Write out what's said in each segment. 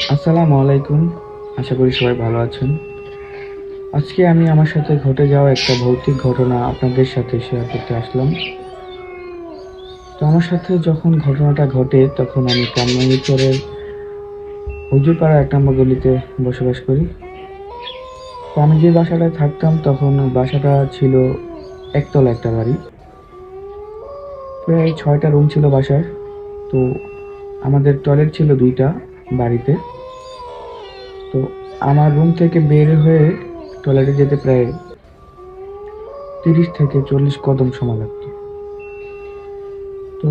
আসসালামু আলাইকুম। আশা করি সবাই ভালো আছেন। আজকে আমি আমার সাথে ঘটে যাওয়া একটা ভৌতিক ঘটনা আপনাদের সাথে শেয়ার করতে আসলাম। তো আমার সাথে যখন ঘটনাটা ঘটে তখন আমি কামরাঙ্গীরচরের হুজুরপাড়া ১ নম্বর গলিতে বসবাস করি। তো আমি যে বাসাটায় থাকতাম তখন বাসাটা ছিল একতলা একটা বাড়ি। প্রায় ৬টা রুম ছিল বাসায়। তো আমাদের টয়লেট ছিল ২টা বাড়িতে। তো আমার রুম থেকে বের হয়ে টয়লেটে যেতে প্রায় ৩০ থেকে ৪০ কদম সময় লাগতো। তো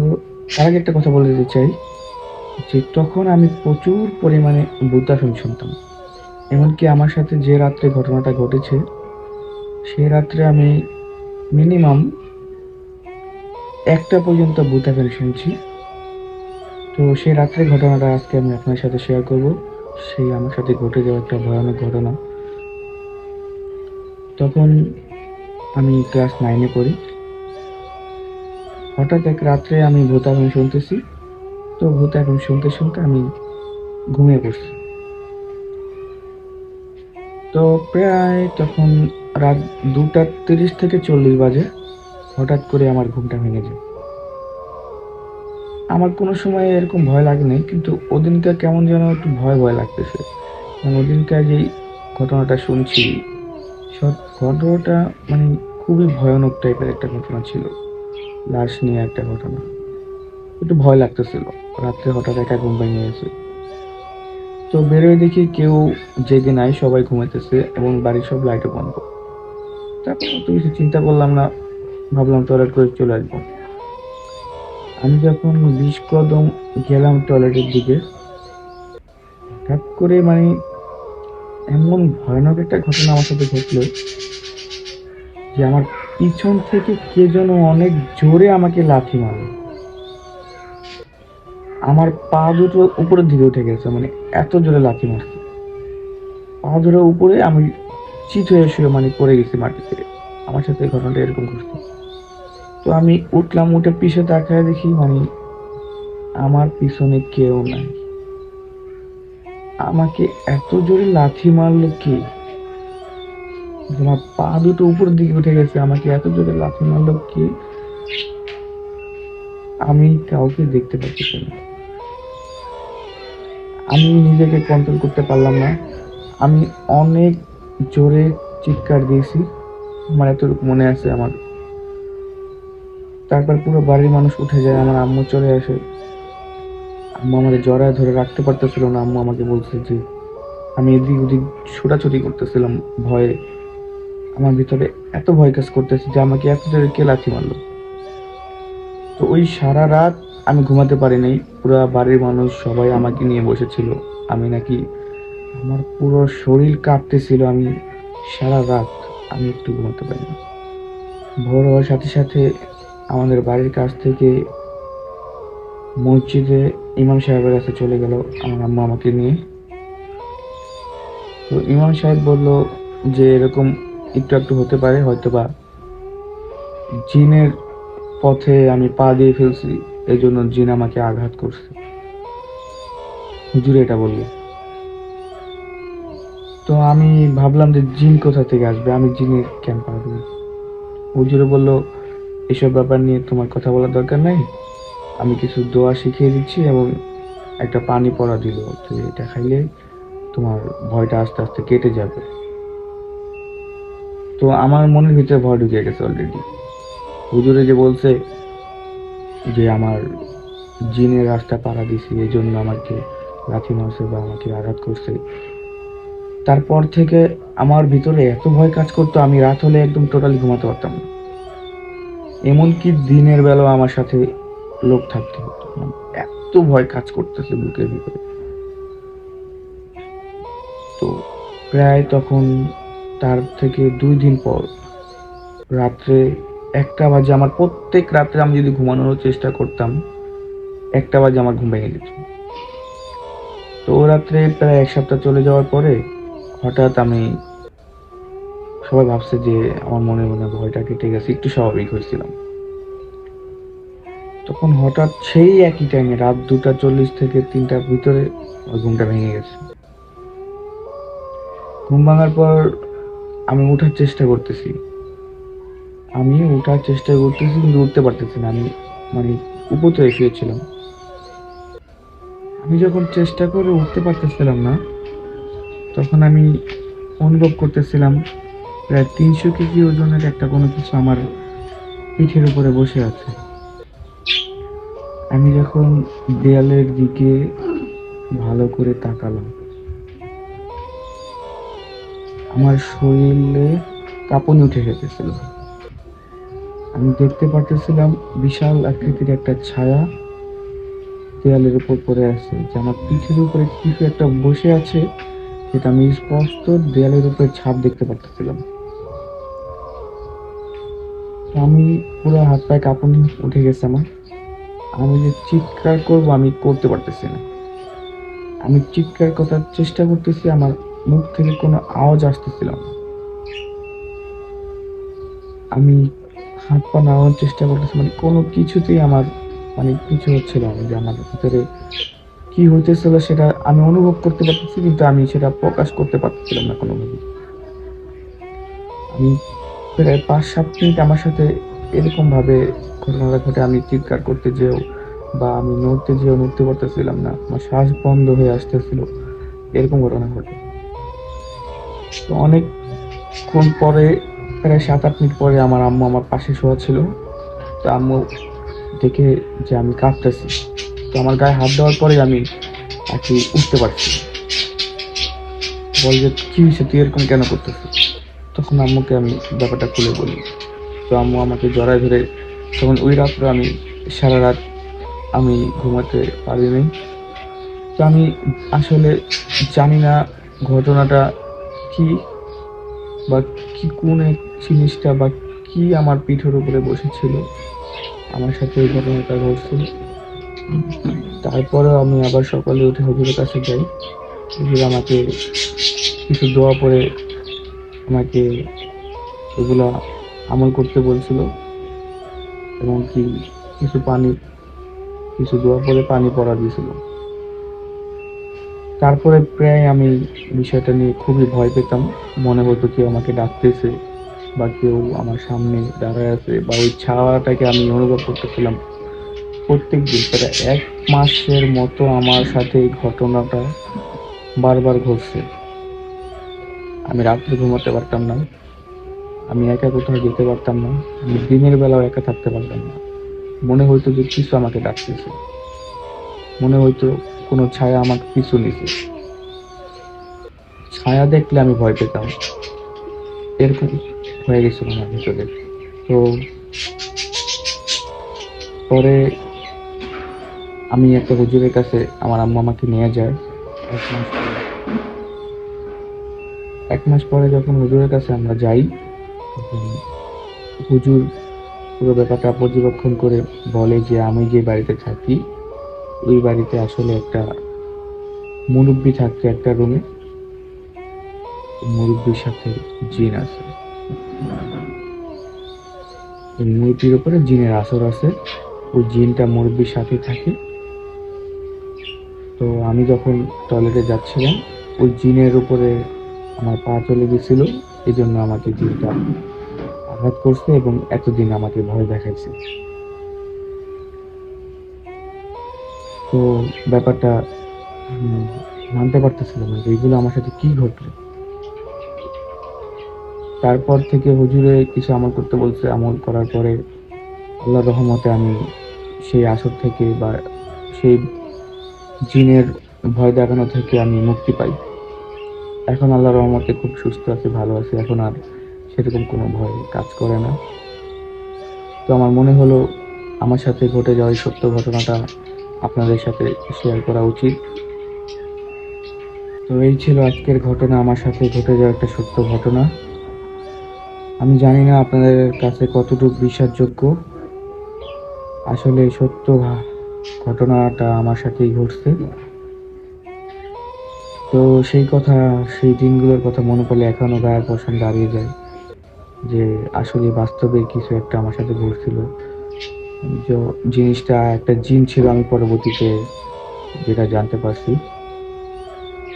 তার আগে একটা কথা বলে দিতে চাই যে তখন আমি প্রচুর পরিমাণে ভূতাশঙ্ক শুনতাম। এমনকি আমার সাথে যে রাত্রে ঘটনাটা ঘটেছে, সে রাত্রে আমি মিনিমাম ১টা পর্যন্ত ভূতাশঙ্ক শুনছি। তো সেই রাত্রের ঘটনাটা আজকে আমি আপনার সাথে শেয়ার করব। সেই আমার সাথে ঘটে যাওয়া একটা ভয়ানক ঘটনা। তখন আমি ক্লাস 9 এ পড়ি। হঠাৎ এক রাত্রে আমি ভূতাশঙ্ক শুনতেছি। তো ভূতাশঙ্ক শুনতে আমি ঘুমিয়ে পড়ছি। তো প্রায় তখন রাত ২টা ৩০ থেকে ৪০ বাজে। হঠাৎ করে আমার ঘুমটা ভেঙে যায়। আমার কোনো সময় এরকম ভয় লাগেনি, কিন্তু ওদিনকার কেমন যেন একটু ভয় লাগতেছে। কারণ ওদিনকার যেই ঘটনাটা শুনছি, ঘটনাটা মানে খুবই ভয়ানক টাইপের একটা ঘটনা ছিল। লাশ নিয়ে একটা ঘটনা। একটু ভয় লাগতেছিল। রাত্রে হঠাৎ একা ঘুম ভেঙে গেছে। তো বেরোয় দেখি কেউ জেগে নাই, সবাই ঘুমাইতেছে এবং বাড়ির সব লাইটও বন্ধ। তারপর অত কিছু চিন্তা করলাম না, ভাবলাম টয়লেট করে চলে আসবো। আমি যখন ২০ কদম গেলাম টয়লেটের দিকে, হঠাৎ করে মানে এমন ভয়ানক একটা ঘটনা আমার সাথে ঘটলো যে আমার পিছন থেকে কে যেন অনেক জোরে আমাকে লাথি মারল। আমার পা দুটো উপরের দিকে উঠে গেছে, মানে এত জোরে লাথি মারছে। পা দুটো উপরে আমি চিত হয়ে শুয়ে মানে পড়ে গেছি মাটিতে। আমার সাথে এই ঘটনাটা এরকম ঘটছে। তো আমি উঠলাম, উঠে পিছে তাকায় দেখি মানে আমার পিছনে কেউ নাই। আমাকে এত জোরে লাথি মারলো কে? আমার পা দুটো উপরের দিকে উঠে গেছে, আমাকে এত জোরে লাথি মারলো কে? আমি কাউকে দেখতে পাচ্ছি না। আমি নিজেকে কন্ট্রোল করতে পারলাম না। আমি অনেক জোরে চিৎকার দিয়েছি। আমার এতটুকু মনে আছে আমার। তারপর পুরো বাড়ির মানুষ উঠে যায়, আমার আম্মু চলে আসে। আম্মু আমাকে জড়ায় ধরে রাখতে পারতেছিল না। আম্মু আমাকে বলছে যে আমি এদিক ওদিক ছোটাছুটি করতেছিলাম ভয়ে। আমার ভিতরে এত ভয় কাজ করতেছে যে আমাকে এত জোরে কে লাথি মারলো। তো ওই সারা রাত আমি ঘুমাতে পারি নাই। পুরা বাড়ির মানুষ সবাই আমাকে নিয়ে বসেছিল। আমি নাকি আমার পুরো শরীর কাঁপতেছিল। আমি সারা রাত আমি একটু ঘুমাতে পারিনি। ভোর হওয়ার সাথে আমাদের বাড়ির কাছ থেকে মসজিদে ইমাম সাহেবের কাছে চলে গেল আমার আম্মা আমাকে নিয়ে। তো ইমাম সাহেব বলল যে এরকম একটু হতে পারে, হয়তোবা জিনের পথে আমি পা দিয়ে ফেলছি, এজন্য জিন আমাকে আঘাত করছে। হুজুর এটা বলল। তো আমি ভাবলাম যে জিন কোথা থেকে আসবে, আমি জিনের কেন পা দেব। হুজুরে বলল এসব ব্যাপার নিয়ে তোমার কথা বলার দরকার নাই। আমি কিছু দোয়া শিখিয়ে দিচ্ছি এবং একটা পানি পড়া দিল যে এটা খাইলে তোমার ভয়টা আস্তে আস্তে কেটে যাবে। তো আমার মনের ভিতরে ভয় ঢুকে গেছে অলরেডি। হুজুরে যে বলছে যে আমার জিনের রাস্তা পাড়া দিছি, এই জন্য আমাকে লাথি মারছে বা আমাকে আঘাত করছে। তারপর থেকে আমার ভিতরে এত ভয় কাজ করতো, আমি রাত হলে একদম টোটালি ঘুমাতে পারতাম না। এমনকি দিনের বেলাও আমার সাথে লোক থাকতে হতো। মানে এত ভয় কাজ করতেছে বুকের ভিতরে। তো প্রায় তখন তার থেকে ২ দিন পর রাত্রে ১টা বাজে, আমার প্রত্যেক রাত্রে আমি যদি ঘুমানোর চেষ্টা করতাম ১টা বাজে আমার ঘুম ভেঙে যেত। তো ও রাত্রে প্রায় ১ সপ্তাহ চলে যাওয়ার পরে হঠাৎ আমি, সবাই ভাবছে যে আমার মনে ভয়টা কেটে গেছে, একটু স্বাভাবিক হয়েছিলাম। তখন হঠাৎ সেই একই টাইমে রাত 2:40 থেকে 3টার ভিতরে ওই ঘুমটা ভেঙে গেছে। ঘুম ভাঙার পর আমি উঠার চেষ্টা করতেছি। কিন্তু উঠতে পারতেছি না। আমি মানে উপরে শুয়েছিলাম। আমি যখন চেষ্টা করে উঠতে পারতেছিলাম না, তখন আমি অনুভব করতেছিলাম প্রায় 300 কেজি ওজনের একটা কোনো কিছু আমার পিঠের উপরে বসে আছে। আমি যখন দেয়ালের দিকে ভালো করে তাকালাম, আমার শরীরে কাঁপুনি উঠে গেছিল। আমি দেখতে পারতেছিলাম বিশাল আকৃতির একটা ছায়া দেয়ালের উপর পড়ে আছে, যে আমার পিঠের উপরে কিছু একটা বসে আছে, যেটা আমি স্পষ্ট দেয়ালের উপরে ছাপ দেখতে পারতেছিলাম। তো আমি পুরো হাত পায়ে কাঁপুনি উঠে গেছে আমার। আমি যে চিৎকার করব আমি করতে পারতেছি না। আমি চিৎকার করার চেষ্টা করতেছি, আমার মুখ থেকে কোনো আওয়াজ আসতেছিল না। আমি হাত পা নাড়ানোর চেষ্টা করতেছি, মানে কোনো কিছুতেই আমার মানে কিছু হচ্ছিল না, যে আমার ভিতরে কি হইতেছিল সেটা আমি অনুভব করতে পারতেছি, কিন্তু আমি সেটা প্রকাশ করতে পারতেছিলাম না কোনোভাবে। আমি প্রায় 5-7 মিনিট আমার সাথে এরকম ভাবে ঘটনাটা ঘটে। আমি চিৎকার করতে যেও বা আমি নড়তে পারতেছিলাম না, আমার শ্বাস বন্ধ হয়ে আসতেছিল, এরকম ঘটনা ঘটে। তো অনেকক্ষণ পরে, প্রায় 7-8 মিনিট পরে আমার আম্মু আমার পাশে শোয়া ছিল। তো আম্মু দেখে যে আমি কাঁপতেছি, তো আমার গায়ে হাত দেওয়ার পরে আমি আর কি উঠতে পারছি। বল যে কি হয়েছে, তুই এরকম কেন করতেছিস? তখন আম্মুকে আমি ব্যাপারটা খুলে বলি। তো আম্মু আমাকে জড়ায় ধরে, তখন ওই রাত্রে আমি সারা রাত আমি ঘুমাতে পারিনি। তো আমি আসলে জানি না ঘটনাটা কি, বা কি কোন এক জিনিসটা বা কি আমার পিঠের উপরে বসেছিল, আমার সাথে এই ঘটনাটা ঘটছিল। তারপরেও আমি আবার সকালে উঠে হুজুরের কাছে যাই। হুজুর আমাকে কিছু দোয়া পড়ে আমাকে এগুলা আমল করতে বলছিল, এবং কি কিছু পানি, কিছু দোয়া পড়ে পানি পড়া দিয়েছিল। তারপরে প্রায় আমি বিষয়টা নিয়ে খুবই ভয় পেতাম। মনে হতো কেউ আমাকে ডাকতেছে বা কেউ আমার সামনে দাঁড়ায় আছে, বা ওই ছাওয়াটাকে আমি অনুভব করতেছিলাম প্রত্যেক দিন। প্রায় 1 মাসের মতো আমার সাথে এই ঘটনাটা বারবার ঘটছে। আমি রাত্রে ঘুমাতে পারতাম না, আমি একা কোথাও যেতে পারতাম না, আমি দিনের বেলাও একা থাকতে পারতাম না। মনে হইতো যে কিছু আমাকে ডাকতেছে, মনে হইতো কোনো ছায়া আমাকে পিছু নিছে। ছায়া দেখলে আমি ভয় পেতাম, এরকম হয়ে গেছিল আমার ভিতরে। তো পরে আমি একটা হুজুরের কাছে, আমার আম্মু আমাকে নিয়ে যায়। 1 মাস পরে যখন হুজুরের কাছে আমরা যাই, তখন হুজুর পুরো ব্যাপারটা পর্যবেক্ষণ করে বলে যে আমি যে বাড়িতে থাকি ওই বাড়িতে আসলে একটা মুরব্বি থাকতো একটা রুমে, মুরব্বির সাথে জিন আছে, ওই মুরব্বির উপরে জিনের আসর আছে, ওই জিনটা মুরব্বির সাথে থাকে। তো আমি যখন টয়লেটে যাচ্ছিলাম, ওই জিনের উপরে আমার পা চলে গেছিল, এই জন্য আমাকে জিনটা আঘাত করছে এবং এতদিন আমাকে ভয় দেখাইছে। তো ব্যাপারটা উম, মানতে পারতেছিলাম না যে এগুলো আমার সাথে কি ঘটলো। তারপর থেকে হুজুরে কিছু আমল করতে বলছে, আমল করার পরে আল্লাহর রহমতে আমি সেই আসর থেকে বা সেই জিনের ভয় দেখানো থেকে আমি মুক্তি পাই। এখন আল্লাহর রহমতে খুব সুস্থ আছি, ভালো আছি, এখন আর সেরকম কোনো ভয় কাজ করে না। তো আমার মনে হলো আমার সাথে ঘটে যাওয়া এই সত্য ঘটনাটা আপনাদের সাথে শেয়ার করা উচিত। তো এই ছিল আজকের ঘটনা, আমার সাথে ঘটে যাওয়া একটা সত্য ঘটনা। আমি জানি না আপনাদের কাছে কতটুকু বিশ্বাসযোগ্য। আসলে এই সত্য ঘটনাটা আমার সাথেই ঘটছে। তো সেই কথা, সেই দিনগুলোর কথা মনে পড়লে এখনো গায়ের পশম দাঁড়িয়ে যায়, যে আসলে বাস্তবে কিছু একটা আমার সাথে ঘটছিল। যে জিনিসটা একটা জিন ছিল, আমি পরবর্তীতে যেটা জানতে পারছি।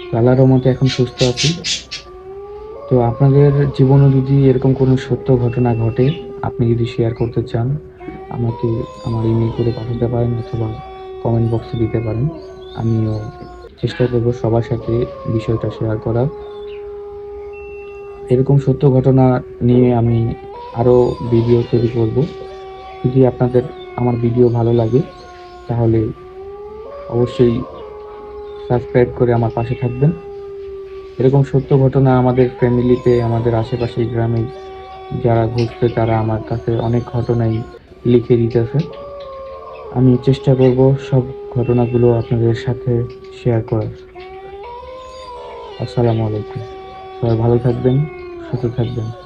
তো আল্লাহর রহমতে এখন সুস্থ আছি। তো আপনাদের জীবনে যদি এরকম কোনো সত্য ঘটনা ঘটে, আপনি যদি শেয়ার করতে চান, আমাকে আমার ইমেল করে পাঠাতে পারেন অথবা কমেন্ট বক্সে দিতে পারেন। আমিও চেষ্টা করব সবার সাথে বিষয়টা শেয়ার করার। এরকম সত্য ঘটনা নিয়ে আমি আরও ভিডিও তৈরি করব। যদি আপনাদের আমার ভিডিও ভালো লাগে তাহলে অবশ্যই সাবস্ক্রাইব করে আমার পাশে থাকবেন। এরকম সত্য ঘটনা আমাদের ফ্যামিলিতে, আমাদের আশেপাশে গ্রামে যারা ঘুরছে তারা আমার কাছে অনেক ঘটনাই লিখে দিতেছে। আমি চেষ্টা করব সব ঘটনাগুলো আপনাদের সাথে শেয়ার করার। আসসালামু আলাইকুম। সবাই ভালো থাকবেন, সুস্থ থাকবেন।